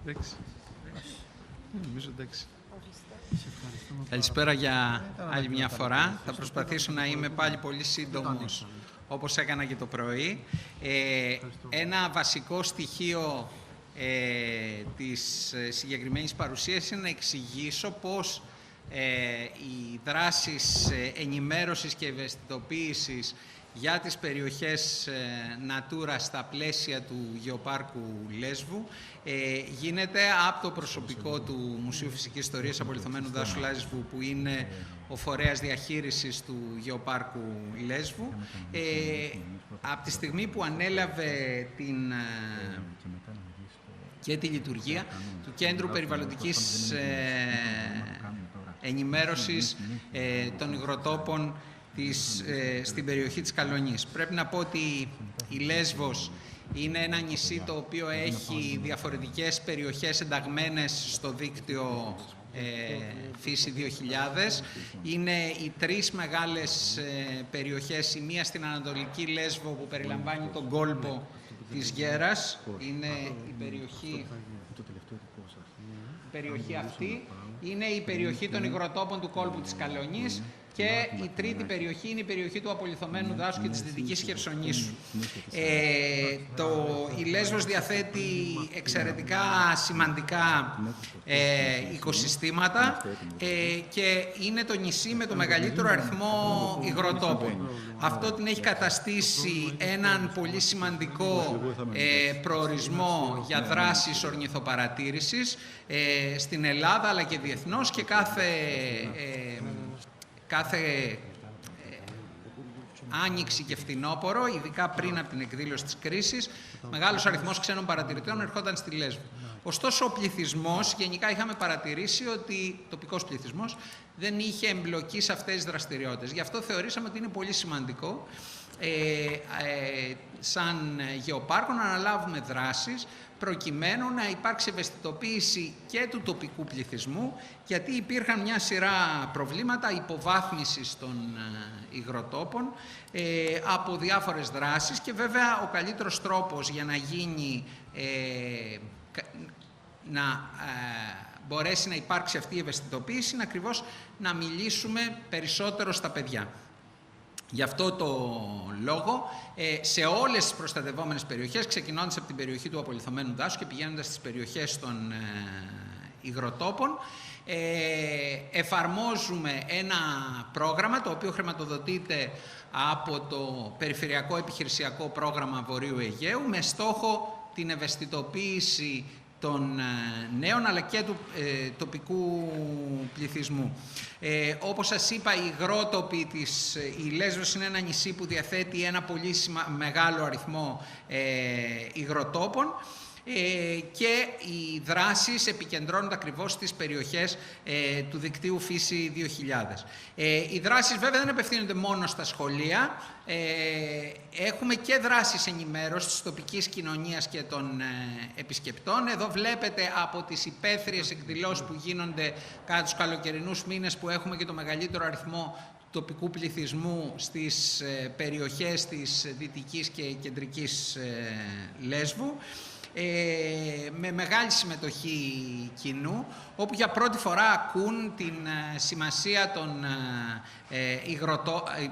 Εντάξει. Νομίζω εντάξει. Καλησπέρα για άλλη μια φορά. Θα προσπαθήσω να είμαι πάλι πολύ σύντομος, όπως έκανα και το πρωί. Ένα βασικό στοιχείο της συγκεκριμένης παρουσίας είναι να εξηγήσω πώς οι δράσεις ενημέρωσης και ευαισθητοποίησης για τις περιοχές Natura στα πλαίσια του Γεωπάρκου Λέσβου γίνεται από το προσωπικό του Μουσείου Φυσικής Ιστορίας Απολιθωμένου Δάσου Λέσβου, που είναι ο φορέας διαχείρισης του Γεωπάρκου Λέσβου. Από τη στιγμή που ανέλαβε και τη λειτουργία του Κέντρου Περιβαλλοντικής Ενημέρωσης των Υγροτόπων στην περιοχή της Καλονής. Πρέπει να πω ότι η Λέσβος είναι ένα νησί το οποίο έχει διαφορετικές περιοχές ενταγμένες στο δίκτυο Φύση 2000. Είναι οι τρεις μεγάλες περιοχές, η μία στην Ανατολική Λέσβο που περιλαμβάνει τον κόλπο της Γέρας, είναι η περιοχή αυτή, είναι η περιοχή των υγροτόπων του κόλπου της Καλονής, και η τρίτη περιοχή είναι η περιοχή του Απολιθωμένου Δάσου και της Δυτικής Χερσονήσου. Η Λέσβος διαθέτει εξαιρετικά σημαντικά οικοσυστήματα και είναι το νησί με το μεγαλύτερο αριθμό υγροτόπων. Αυτό την έχει καταστήσει έναν πολύ σημαντικό προορισμό για δράσεις ορνηθοπαρατήρησης στην Ελλάδα αλλά και διεθνώς, και κάθε άνοιξη και φθινόπωρο, ειδικά πριν από την εκδήλωση της κρίσης, μεγάλος αριθμός ξένων παρατηρητών ερχόταν στη Λέσβο. Ωστόσο, ο πληθυσμός, γενικά είχαμε παρατηρήσει ότι τοπικός πληθυσμός δεν είχε εμπλοκή σε αυτές τις δραστηριότητες. Γι' αυτό θεωρήσαμε ότι είναι πολύ σημαντικό σαν γεωπάρκο να αναλάβουμε δράσεις προκειμένου να υπάρξει ευαισθητοποίηση και του τοπικού πληθυσμού, γιατί υπήρχαν μια σειρά προβλήματα υποβάθμισης των υγροτόπων από διάφορες δράσεις, και βέβαια ο καλύτερος τρόπος για να γίνει μπορέσει να υπάρξει αυτή η ευαισθητοποίηση είναι ακριβώς να μιλήσουμε περισσότερο στα παιδιά. Γι' αυτό το λόγο, σε όλες τις προστατευόμενες περιοχές, ξεκινώντας από την περιοχή του Απολιθωμένου Δάσου και πηγαίνοντας στις περιοχές των υγροτόπων, εφαρμόζουμε ένα πρόγραμμα το οποίο χρηματοδοτείται από το Περιφερειακό Επιχειρησιακό Πρόγραμμα Βορείου Αιγαίου, με στόχο την ευαισθητοποίηση των νέων αλλά και του τοπικού πληθυσμού. Όπως σας είπα, οι υγρότοποι η Λέσβος είναι ένα νησί που διαθέτει ένα πολύ μεγάλο αριθμό υγροτόπων, και οι δράσεις επικεντρώνονται ακριβώς στις περιοχές του δικτύου Φύση 2000. Οι δράσεις βέβαια δεν απευθύνονται μόνο στα σχολεία. Έχουμε και δράσεις ενημέρωσης της τοπικής κοινωνίας και των επισκεπτών. Εδώ βλέπετε από τις υπαίθριες εκδηλώσεις που γίνονται κατά τους καλοκαιρινούς μήνες, που έχουμε και το μεγαλύτερο αριθμό τοπικού πληθυσμού στις περιοχές της Δυτικής και Κεντρικής Λέσβου, με μεγάλη συμμετοχή κοινού, όπου για πρώτη φορά ακούν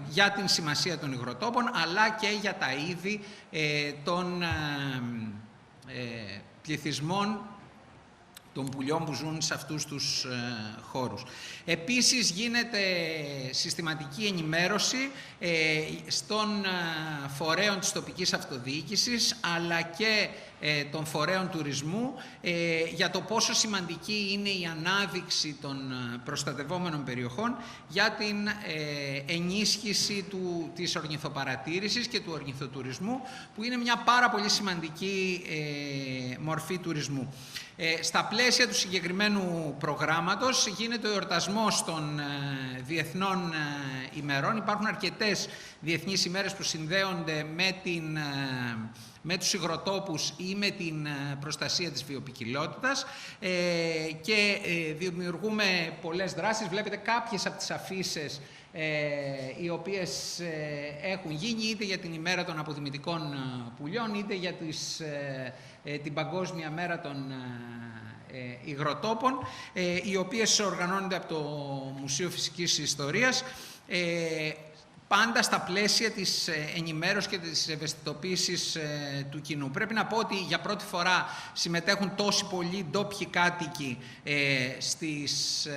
για την σημασία των υγροτόπων, αλλά και για τα είδη των πληθυσμών των πουλιών που ζουν σε αυτούς τους χώρους. Επίσης γίνεται συστηματική ενημέρωση στον φορέων της τοπικής αυτοδιοίκησης αλλά και των φορέων τουρισμού για το πόσο σημαντική είναι η ανάδειξη των προστατευόμενων περιοχών για την ενίσχυση της ορνηθοπαρατήρησης και του ορνηθοτουρισμού, που είναι μια πάρα πολύ σημαντική μορφή τουρισμού. Στα πλαίσια του συγκεκριμένου προγράμματος γίνεται ο εορτασμός των διεθνών ημερών. Υπάρχουν αρκετές διεθνείς ημέρες που συνδέονται με τους υγροτόπους ή με την προστασία της βιοποικιλότητας, και δημιουργούμε πολλές δράσεις. Βλέπετε κάποιες από τις αφίσες οι οποίες έχουν γίνει είτε για την ημέρα των αποδημητικών πουλιών, είτε για την Παγκόσμια Μέρα των υγροτόπων, οι οποίες οργανώνονται από το Μουσείο Φυσικής Ιστορίας, πάντα στα πλαίσια της ενημέρωσης και της ευαισθητοποίησης του κοινού. Πρέπει να πω ότι για πρώτη φορά συμμετέχουν τόσοι πολλοί ντόπιοι κάτοικοι στις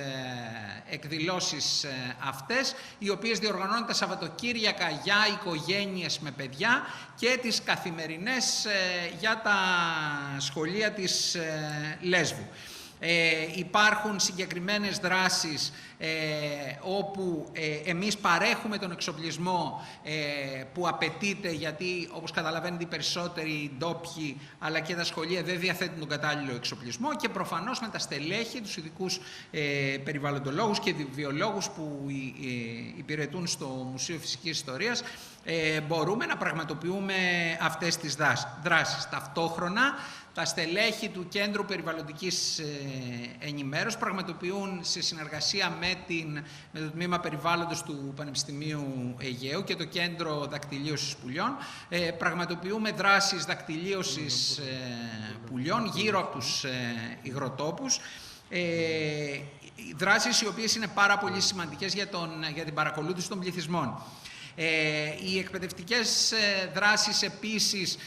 εκδηλώσεις αυτές, οι οποίες διοργανώνουν τα Σαββατοκύριακα για οικογένειες με παιδιά και τις καθημερινές για τα σχολεία της Λέσβου. Υπάρχουν συγκεκριμένες δράσεις όπου εμείς παρέχουμε τον εξοπλισμό που απαιτείται, γιατί όπως καταλαβαίνετε οι περισσότεροι ντόπιοι αλλά και τα σχολεία δεν διαθέτουν τον κατάλληλο εξοπλισμό, και προφανώς με τα στελέχη, τους ειδικούς περιβαλλοντολόγους και βιολόγους που υπηρετούν στο Μουσείο Φυσικής Ιστορίας, μπορούμε να πραγματοποιούμε αυτές τις δράσεις. Ταυτόχρονα τα στελέχη του Κέντρου Περιβαλλοντικής Ενημέρωσης πραγματοποιούν σε συνεργασία με το Τμήμα Περιβάλλοντος του Πανεπιστημίου Αιγαίου και το Κέντρο Δακτυλίωσης Πουλιών. Πραγματοποιούμε δράσεις δακτυλίωσης πουλιών γύρω από τους υγροτόπους. Δράσεις οι οποίες είναι πάρα πολύ σημαντικές για την παρακολούθηση των πληθυσμών. Οι εκπαιδευτικές δράσεις επίσης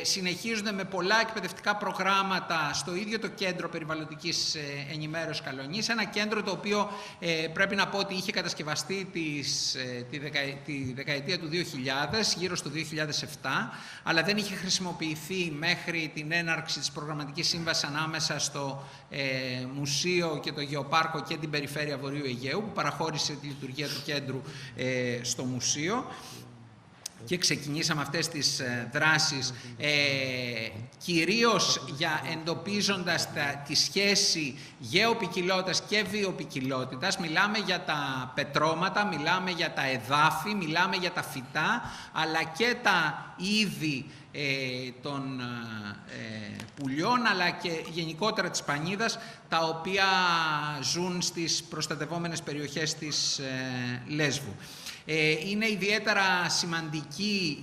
συνεχίζονται με πολλά εκπαιδευτικά προγράμματα στο ίδιο το Κέντρο Περιβαλλοντικής Ενημέρωσης Καλονής, ένα κέντρο το οποίο πρέπει να πω ότι είχε κατασκευαστεί τη δεκαετία του 2000, γύρω στο 2007, αλλά δεν είχε χρησιμοποιηθεί μέχρι την έναρξη της προγραμματικής σύμβασης ανάμεσα στο Μουσείο και το Γεωπάρκο και την Περιφέρεια Βορείου Αιγαίου, που παραχώρησε τη λειτουργία του κέντρου στο Μουσείο. Και ξεκινήσαμε αυτές τις δράσεις κυρίως εντοπίζοντας τη σχέση γεωποικιλότητας και βιοποικιλότητας. Μιλάμε για τα πετρώματα, μιλάμε για τα εδάφη, μιλάμε για τα φυτά, αλλά και τα είδη των πουλιών, αλλά και γενικότερα της πανίδας, τα οποία ζουν στις προστατευόμενες περιοχές της Λέσβου. Είναι ιδιαίτερα σημαντική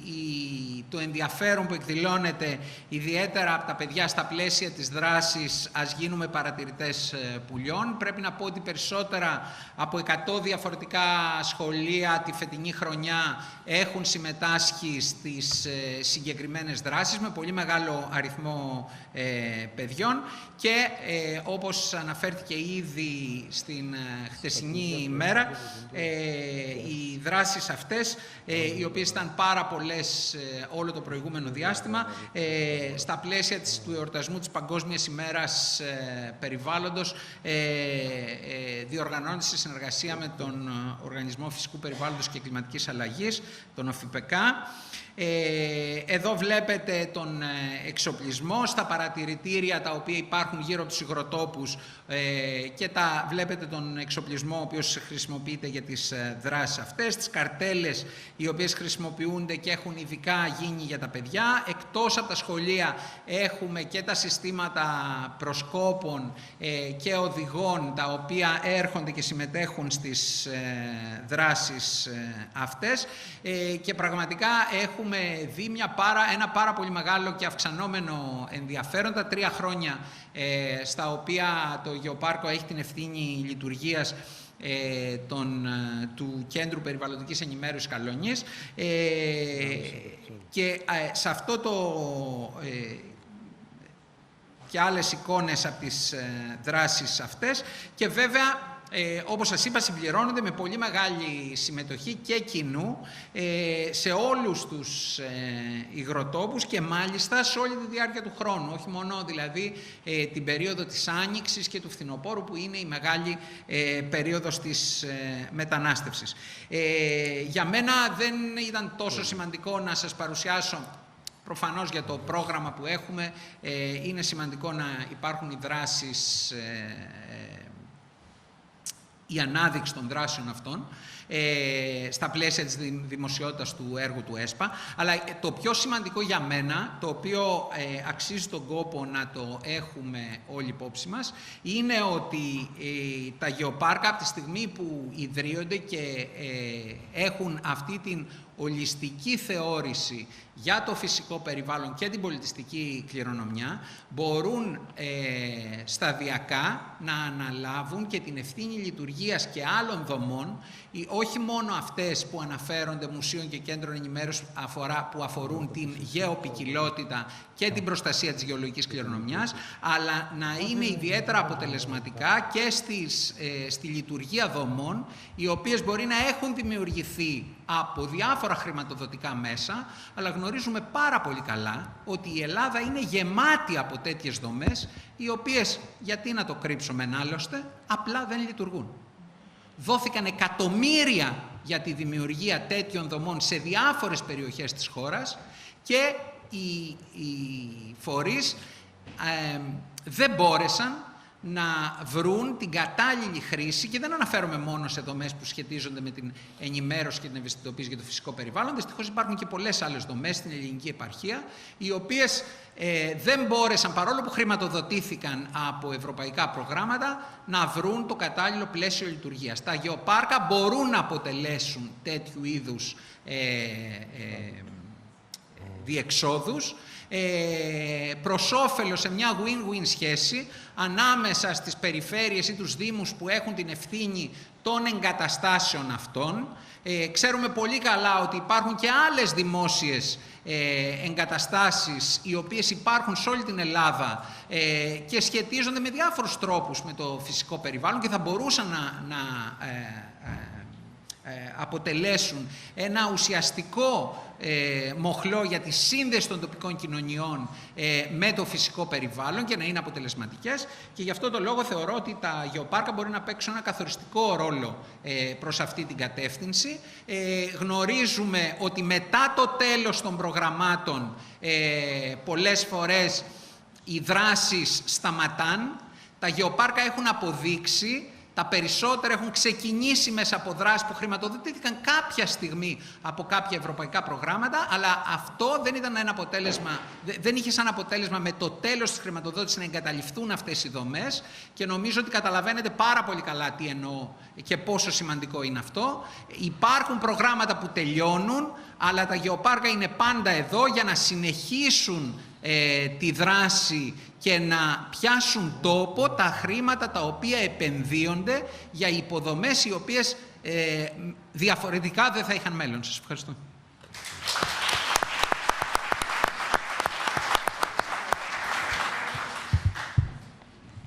το ενδιαφέρον που εκδηλώνεται ιδιαίτερα από τα παιδιά στα πλαίσια της δράσης «Ας γίνουμε παρατηρητές πουλιών». Πρέπει να πω ότι περισσότερα από 100 διαφορετικά σχολεία τη φετινή χρονιά έχουν συμμετάσχει στις συγκεκριμένες δράσεις με πολύ μεγάλο αριθμό παιδιών και όπως αναφέρθηκε ήδη στην χθεσινή ημέρα, οι δράσεις αυτές, οι οποίες ήταν πάρα πολλές όλο το προηγούμενο διάστημα, στα πλαίσια του εορτασμού της Παγκόσμιας ημέρας περιβάλλοντος, διοργανώνεται σε συνεργασία με τον Οργανισμό Φυσικού Περιβάλλοντος και Κλιματικής Αλλαγής, τον ΟΦΙΠΕΚΑ. Εδώ βλέπετε τον εξοπλισμό στα παρατηρητήρια τα οποία υπάρχουν γύρω από τους υγροτόπους και βλέπετε τον εξοπλισμό ο οποίος χρησιμοποιείται για τις δράσεις αυτές, τις καρτέλες οι οποίες χρησιμοποιούνται και έχουν ειδικά γίνει για τα παιδιά. Εκτός από τα σχολεία έχουμε και τα συστήματα προσκόπων και οδηγών τα οποία έρχονται και συμμετέχουν στις δράσεις αυτές και πραγματικά έχουμε δει ένα πάρα πολύ μεγάλο και αυξανόμενο ενδιαφέρον τα 3 χρόνια στα οποία το Γεωπάρκο έχει την ευθύνη λειτουργίας του Κέντρου Περιβαλλοντικής Ενημέρωσης Καλονής και σε αυτό και άλλες εικόνες από τις δράσεις αυτές και βέβαια όπως σας είπα συμπληρώνονται με πολύ μεγάλη συμμετοχή και κοινού σε όλους τους υγροτόπους και μάλιστα σε όλη τη διάρκεια του χρόνου, όχι μόνο δηλαδή την περίοδο της Άνοιξης και του φθινοπόρου που είναι η μεγάλη περίοδος της μετανάστευσης. Για μένα δεν ήταν τόσο σημαντικό να σας παρουσιάσω. Προφανώς για το πρόγραμμα που έχουμε είναι σημαντικό να υπάρχουν οι δράσεις, η ανάδειξη των δράσεων αυτών στα πλαίσια της δημοσιότητας του έργου του ΕΣΠΑ. Αλλά το πιο σημαντικό για μένα, το οποίο αξίζει τον κόπο να το έχουμε όλοι υπόψη μας, είναι ότι τα γεωπάρκα από τη στιγμή που ιδρύονται και έχουν αυτή την ολιστική θεώρηση για το φυσικό περιβάλλον και την πολιτιστική κληρονομιά, μπορούν σταδιακά να αναλάβουν και την ευθύνη λειτουργίας και άλλων δομών, όχι μόνο αυτές που αναφέρονται μουσείων και κέντρων ενημέρωσης που αφορούν την γεωπικιλότητα και την προστασία της γεωλογικής κληρονομιάς, αλλά να είναι ιδιαίτερα αποτελεσματικά και στη λειτουργία δομών, οι οποίες μπορεί να έχουν δημιουργηθεί από διάφορα χρηματοδοτικά μέσα, αλλά γνωρίζουμε πάρα πολύ καλά ότι η Ελλάδα είναι γεμάτη από τέτοιες δομές, οι οποίες, γιατί να το κρύψουμε άλλωστε, απλά δεν λειτουργούν. Δόθηκαν εκατομμύρια για τη δημιουργία τέτοιων δομών σε διάφορες περιοχές της χώρας και οι φορείς δεν μπόρεσαν να βρουν την κατάλληλη χρήση, και δεν αναφέρομαι μόνο σε δομές που σχετίζονται με την ενημέρωση και την ευαισθητοποίηση για το φυσικό περιβάλλον. Δυστυχώς υπάρχουν και πολλές άλλες δομές στην ελληνική επαρχία, οι οποίες δεν μπόρεσαν, παρόλο που χρηματοδοτήθηκαν από ευρωπαϊκά προγράμματα, να βρουν το κατάλληλο πλαίσιο λειτουργίας. Τα γεωπάρκα μπορούν να αποτελέσουν τέτοιου είδους διεξόδους, προς όφελος, σε μια win-win σχέση ανάμεσα στις περιφέρειες ή τους δήμους που έχουν την ευθύνη των εγκαταστάσεων αυτών. Ξέρουμε πολύ καλά ότι υπάρχουν και άλλες δημόσιες εγκαταστάσεις, οι οποίες υπάρχουν σε όλη την Ελλάδα και σχετίζονται με διάφορους τρόπους με το φυσικό περιβάλλον και θα μπορούσαν να αποτελέσουν ένα ουσιαστικό μοχλό για τη σύνδεση των τοπικών κοινωνιών με το φυσικό περιβάλλον και να είναι αποτελεσματικές, και γι' αυτό το λόγο θεωρώ ότι τα γεωπάρκα μπορεί να παίξουν ένα καθοριστικό ρόλο προς αυτή την κατεύθυνση. Γνωρίζουμε ότι μετά το τέλος των προγραμμάτων πολλές φορές οι δράσεις σταματάν. Τα γεωπάρκα έχουν αποδείξει, τα περισσότερα έχουν ξεκινήσει μέσα από δράσεις που χρηματοδοτήθηκαν κάποια στιγμή από κάποια ευρωπαϊκά προγράμματα, αλλά αυτό δεν ήταν ένα αποτέλεσμα, δεν είχε σαν αποτέλεσμα με το τέλος της χρηματοδότησης να εγκαταλειφθούν αυτές οι δομές, και νομίζω ότι καταλαβαίνετε πάρα πολύ καλά τι εννοώ και πόσο σημαντικό είναι αυτό. Υπάρχουν προγράμματα που τελειώνουν, αλλά τα γεωπάρκα είναι πάντα εδώ για να συνεχίσουν τη δράση και να πιάσουν τόπο τα χρήματα τα οποία επενδύονται για υποδομές οι οποίες διαφορετικά δεν θα είχαν μέλλον. Σας ευχαριστώ.